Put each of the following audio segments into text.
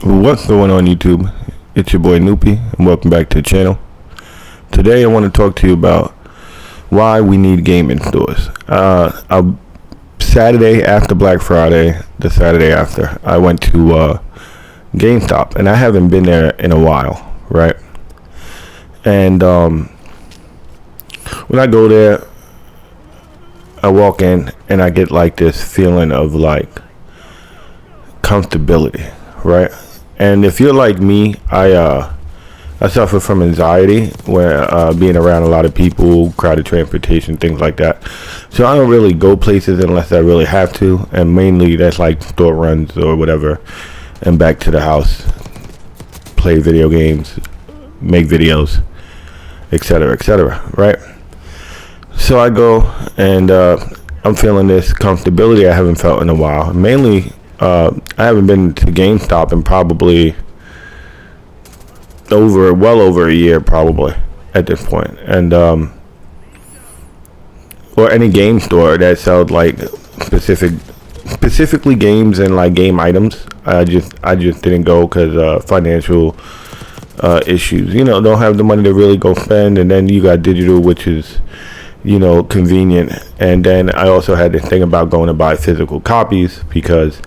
What's going on YouTube? It's your boy Noopy and welcome back to the channel. Today I want to talk to you about why we need gaming stores. Saturday after Black Friday, the Saturday after, I went to GameStop and I haven't been there in a while, right? And when I go there, I walk in and I get like this feeling of like comfortability, right? And if you're like me, I suffer from anxiety when being around a lot of people, crowded transportation, things like that. So I don't really go places unless I really have to, and mainly that's like store runs or whatever, and back to the house, play video games, make videos, etc., right? So I go and I'm feeling this comfortability I haven't felt in a while. Mainly, I haven't been to GameStop in probably well over a year, probably at this point, and or any game store that sells like specifically games and like game items. I just didn't go because financial issues. Don't have the money to really go spend, and then you got digital, which is convenient. And then I also had to think about going to buy physical copies because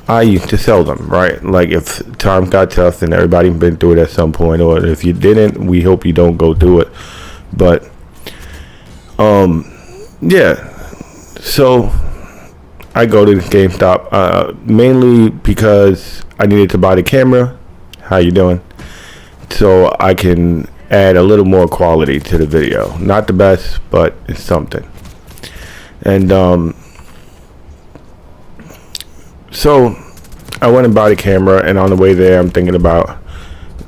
I used to sell them, right? Like if times got tough and everybody been through it at some point, or if you didn't, we hope you don't go through it. But yeah. So I go to the GameStop mainly because I needed to buy the camera. How you doing? So I can add a little more quality to the video. Not the best, but it's something. And so I went and bought a camera, and on the way there I'm thinking about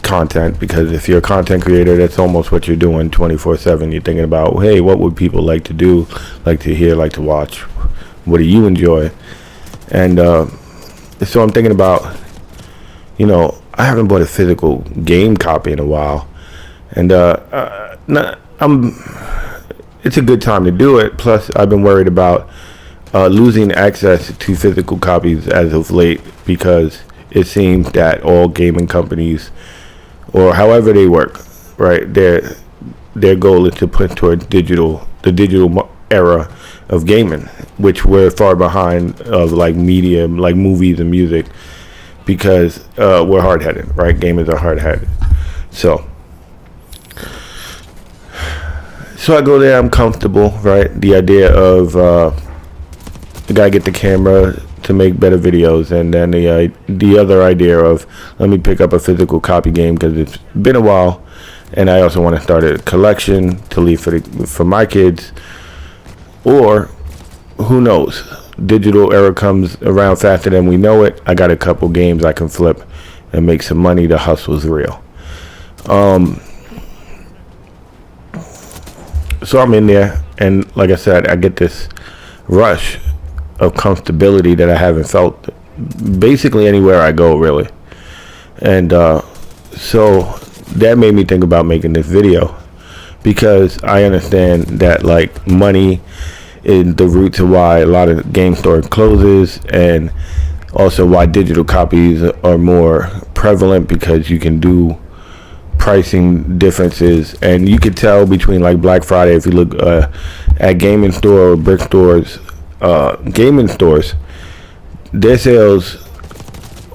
content, because if you're a content creator, that's almost what you're doing 24/7. You're thinking about, hey, what would people like to do, like to hear, like to watch? What do you enjoy? And so I'm thinking about, I haven't bought a physical game copy in a while, and it's a good time to do it. Plus I've been worried about losing access to physical copies as of late, because it seems that all gaming companies, or however they work, right, their goal is to put toward the digital era of gaming, which we're far behind of like media, like movies and music, because we're hard-headed, right? Gamers are hard-headed. So I go there, I'm comfortable, right? The idea of I gotta get the camera to make better videos, and then the other idea of let me pick up a physical copy game because it's been a while, and I also want to start a collection to leave for my kids, or who knows, digital era comes around faster than we know it. I got a couple games I can flip and make some money. The hustle's real. So I'm in there, and like I said, I get this rush of comfortability that I haven't felt basically anywhere I go, really. And so that made me think about making this video, because I understand that like money is the root to why a lot of game store closes, and also why digital copies are more prevalent, because you can do pricing differences, and you could tell between like Black Friday, if you look at gaming store or brick stores, gaming stores, their sales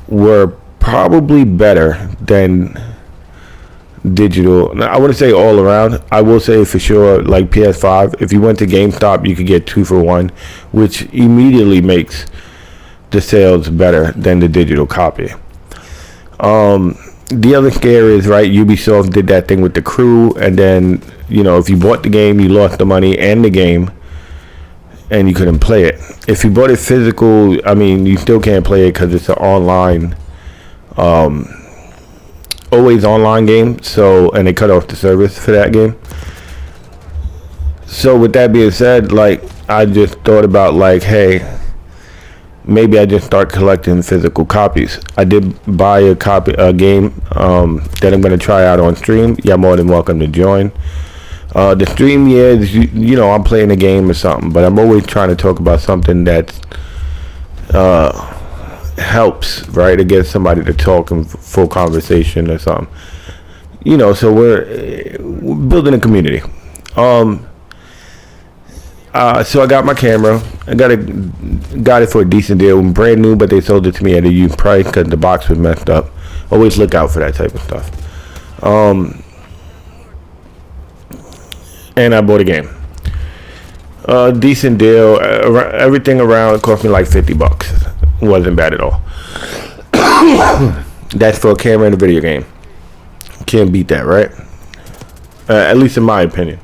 were probably better than digital. I wouldn't say all around. I will say for sure, like PS5, if you went to GameStop, you could get 2 for 1, which immediately makes the sales better than the digital copy. The other scare is, right, Ubisoft did that thing with The Crew, and then if you bought the game, you lost the money and the game, and you couldn't play it. If you bought it physical, I mean, you still can't play it because it's an online, always online game. So, and they cut off the service for that game. So with that being said, like, I just thought about like, hey, maybe I just start collecting physical copies. I did buy a game that I'm going to try out on stream. You're more than welcome to join. The stream is, I'm playing a game or something, but I'm always trying to talk about something that's helps, right, to get somebody to talk in full conversation or something. So we're building a community. So I got my camera. I got it for a decent deal, brand new, but they sold it to me at a used price because the box was messed up. Always look out for that type of stuff. And I bought a game. Decent deal. Everything around cost me like $50. Wasn't bad at all. That's for a camera and a video game. Can't beat that, right? At least in my opinion.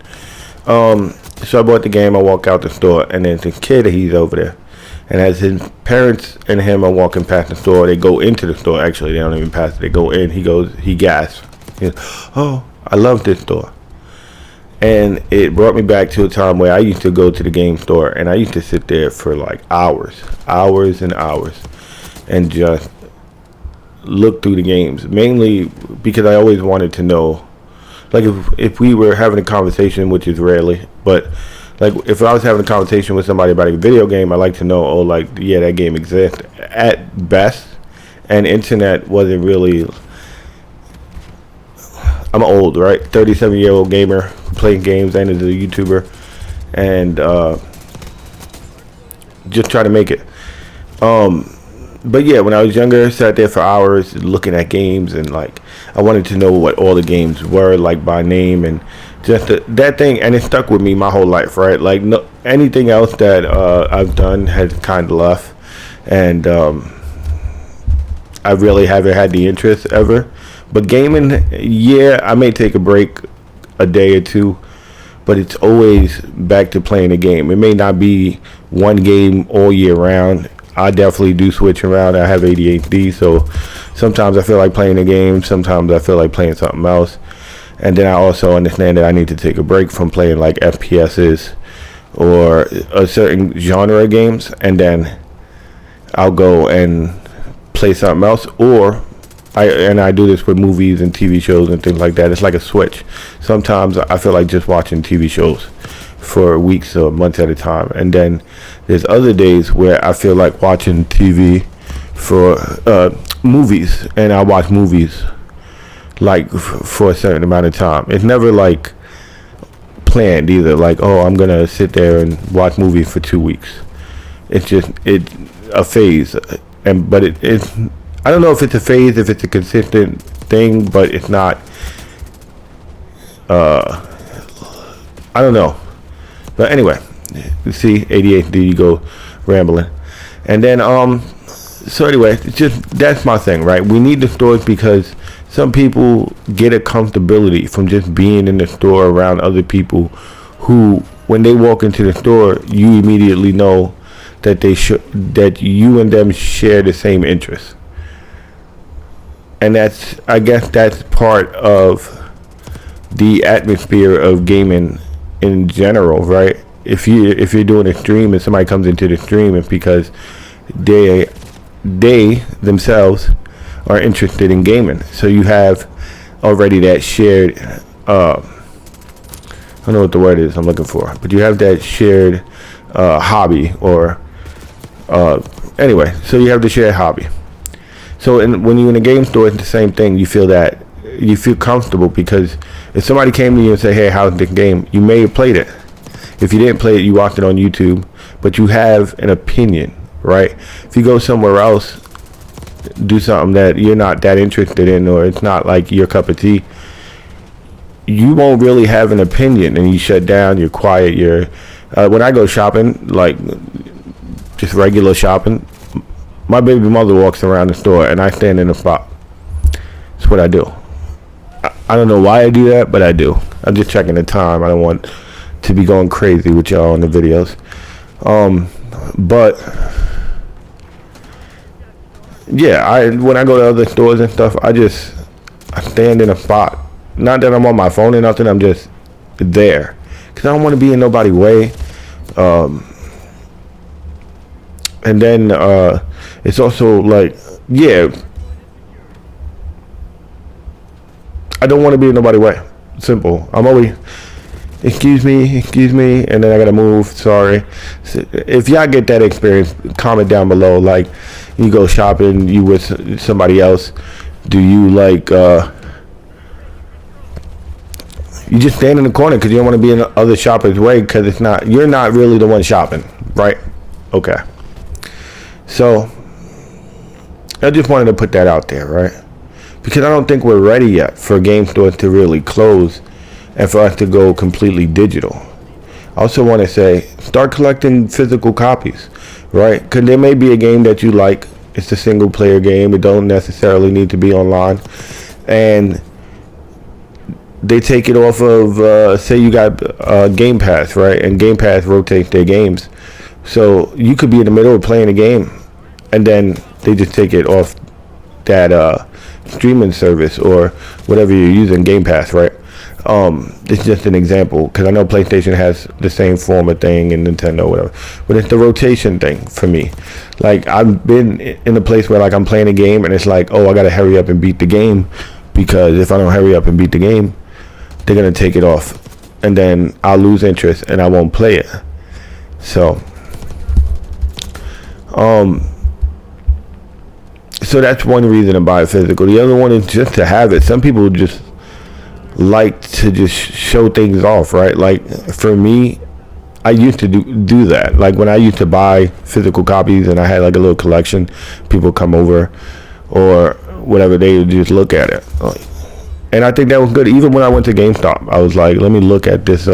So I bought the game. I walk out the store, and there's this kid. He's over there, and as his parents and him are walking past the store, they go into the store. Actually, they don't even pass it. They go in. He gasps. He goes, "Oh, I love this store." And it brought me back to a time where I used to go to the game store, and I used to sit there for like hours and hours, and just look through the games. Mainly because I always wanted to know, like if we were having a conversation, which is rarely, but like if I was having a conversation with somebody about a video game, I like to know, oh, like, yeah, that game exists at best. And internet wasn't really. I'm old, right? 37-year-old gamer playing games and is a YouTuber, and just try to make it. But yeah, when I was younger, sat there for hours looking at games, and like I wanted to know what all the games were, like by name, and just that thing, and it stuck with me my whole life, right? Like anything else that I've done has kind of left, and I really haven't had the interest ever. But gaming, yeah, I may take a break a day or two, but it's always back to playing a game. It may not be one game all year round. I definitely do switch around. I have ADHD, so sometimes I feel like playing a game. Sometimes I feel like playing something else. And then I also understand that I need to take a break from playing like FPSs or a certain genre of games, and then I'll go and play something else. Or I do this with movies and TV shows and things like that. It's like a switch. Sometimes I feel like just watching TV shows for weeks or months at a time, and then there's other days where I feel like watching TV for movies, and I watch movies like for a certain amount of time. It's never like planned either, like, oh, I'm gonna sit there and watch movies for 2 weeks. It's just a phase, but it's I don't know if it's a phase, if it's a consistent thing, but it's not. I don't know. But anyway, you see, ADHD, you go rambling. And then, so anyway, it's just, that's my thing, right? We need the stores because some people get a comfortability from just being in the store around other people who, when they walk into the store, you immediately know that that you and them share the same interests. And I guess that's part of the atmosphere of gaming in general, right? If you're doing a stream and somebody comes into the stream, it's because they themselves are interested in gaming. So you have already that shared I don't know what the word is I'm looking for, but you have that shared hobby, or anyway, so you have the shared hobby. So when you're in a game store, it's the same thing. You feel comfortable because if somebody came to you and said, hey, how's the game? You may have played it. If you didn't play it, you watched it on YouTube, but you have an opinion, right? If you go somewhere else, do something that you're not that interested in, or it's not like your cup of tea, you won't really have an opinion, and you shut down, you're quiet. When I go shopping, like just regular shopping, my baby mother walks around the store and I stand in the spot. That's what I do. I don't know why I do that, but I do. I'm just checking the time. I don't want to be going crazy with y'all on the videos. But yeah, when I go to other stores and stuff, I stand in a spot. Not that I'm on my phone or nothing. I'm just there because I don't want to be in nobody's way. And then it's also like, yeah, I don't want to be in nobody's way. Simple. I'm always, excuse me, and then I gotta move. Sorry. So if y'all get that experience, comment down below. Like, You go shopping, you with somebody else. Do you like you just stand in the corner because you don't want to be in the other shopper's way because you're not really the one shopping, right? Okay. So I just wanted to put that out there, right? Because I don't think we're ready yet for game stores to really close and for us to go completely digital. I also want to say, start collecting physical copies, right? Because there may be a game that you like. It's a single player game. It don't necessarily need to be online. And they take it off of, say you got Game Pass, right? And Game Pass rotates their games. So you could be in the middle of playing a game, and then they just take it off that streaming service or whatever you're using, Game Pass, right? It's just an example because I know PlayStation has the same form of thing and Nintendo, whatever. But it's the rotation thing for me. Like, I've been in a place where like I'm playing a game and it's like, oh, I gotta hurry up and beat the game, because if I don't hurry up and beat the game, they're gonna take it off, and then I'll lose interest and I won't play it. So so that's one reason to buy it physical. The other one is just to have it. Some people just like to just show things off, right? Like for me, I used to do that. Like when I used to buy physical copies and I had like a little collection, people come over or whatever, they would just look at it. And I think that was good. Even when I went to GameStop, I was like, let me look at this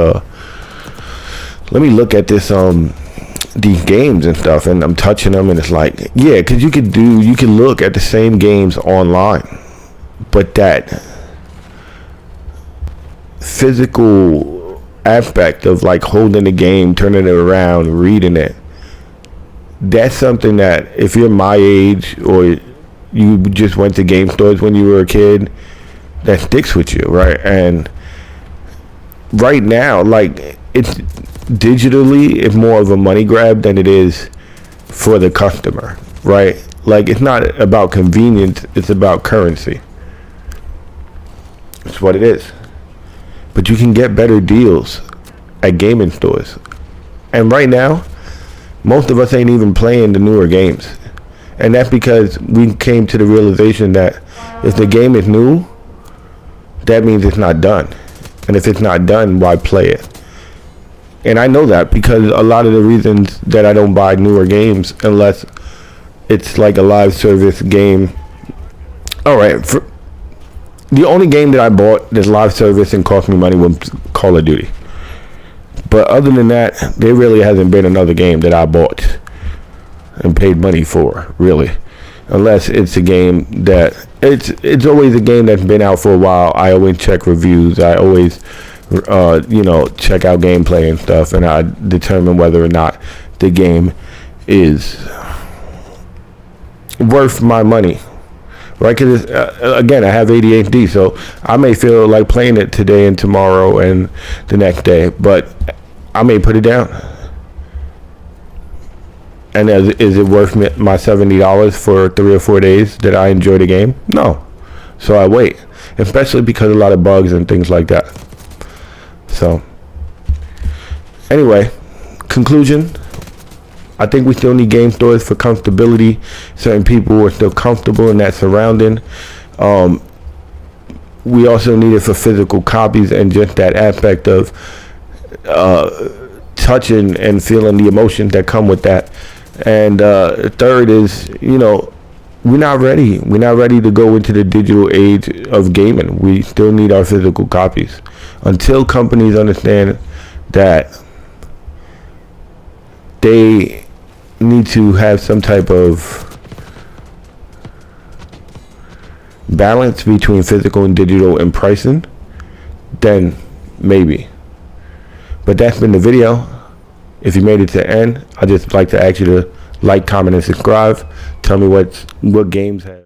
these games and stuff, and I'm touching them, and it's like, yeah, because you can look at the same games online, but that physical aspect of like holding the game, turning it around, reading it, that's something that if you're my age or you just went to game stores when you were a kid, that sticks with you, right? And right now, like, it's digitally, it's more of a money grab than it is for the customer, right? Like, it's not about convenience, it's about currency. It's what it is. But you can get better deals at gaming stores. And right now, most of us ain't even playing the newer games. And that's because we came to the realization that if the game is new, that means it's not done. And if it's not done, why play it? And I know that because a lot of the reasons that I don't buy newer games unless it's like a live service game. All right, the only game that I bought that's live service and cost me money was Call of Duty. But other than that, there really hasn't been another game that I bought and paid money for, really. Unless it's a game that it's always a game that's been out for a while. I always check reviews. I always check out gameplay and stuff, and I determine whether or not the game is worth my money, right? Because again, I have ADHD, so I may feel like playing it today and tomorrow and the next day, but I may put it down. And is it worth my $70 for 3 or 4 days that I enjoy the game? No. So I wait, especially because of a lot of bugs and things like that. So anyway, conclusion, I think we still need game stores for comfortability. Certain people are still comfortable in that surrounding. We also need it for physical copies and just that aspect of touching and feeling the emotions that come with that. And third is, we're not ready. We're not ready to go into the digital age of gaming. We still need our physical copies. Until companies understand that they need to have some type of balance between physical and digital and pricing, then maybe. But that's been the video. If you made it to the end, I'd just like to ask you to like, comment, and subscribe. Tell me what games have